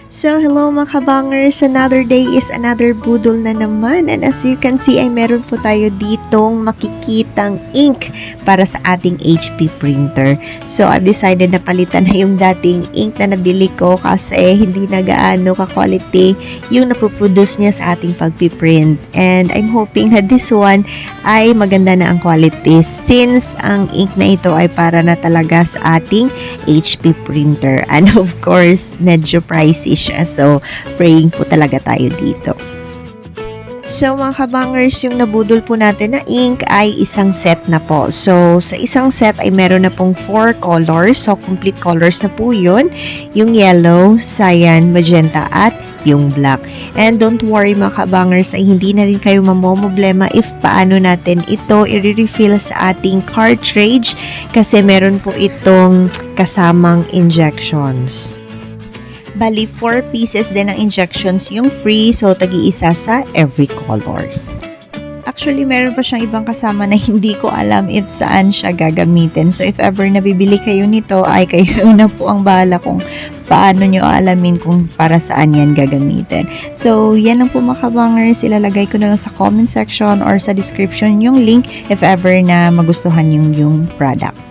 So, hello mga kabangers! Another day is another budol na naman. And as you can see, ay meron po tayo ditong makikitang ink para sa ating HP printer. So, I've decided na palitan na yung dating ink na nabili ko kasi hindi na gaano ka-quality yung napoproduce niya sa ating pagpiprint. And I'm hoping na this one ay maganda na ang quality since ang ink na ito ay para na talaga sa ating HP printer. And of course, medyo pricey siya. So, praying po talaga tayo dito. So, mga kabangers, yung nabudol po natin na ink ay isang set na po. So, sa isang set ay meron na pong 4 colors. So, complete colors na po yun. Yung yellow, cyan, magenta, at yung black. And don't worry mga kabangers, ay hindi na rin kayo mamomoblema if paano natin ito i-refill sa ating cartridge kasi meron po itong kasamang injections. Bali, 4 pieces din ng injections yung free, so tagi-isa sa every colors. Actually, meron pa siyang ibang kasama na hindi ko alam if saan siya gagamitin. So, if ever nabibili kayo nito, ay kayo na po ang bahala kung paano nyo alamin kung para saan yan gagamitin. So, yan lang po mga kabangers. Ilalagay ko na lang sa comment section or sa description yung link if ever na magustuhan yung product.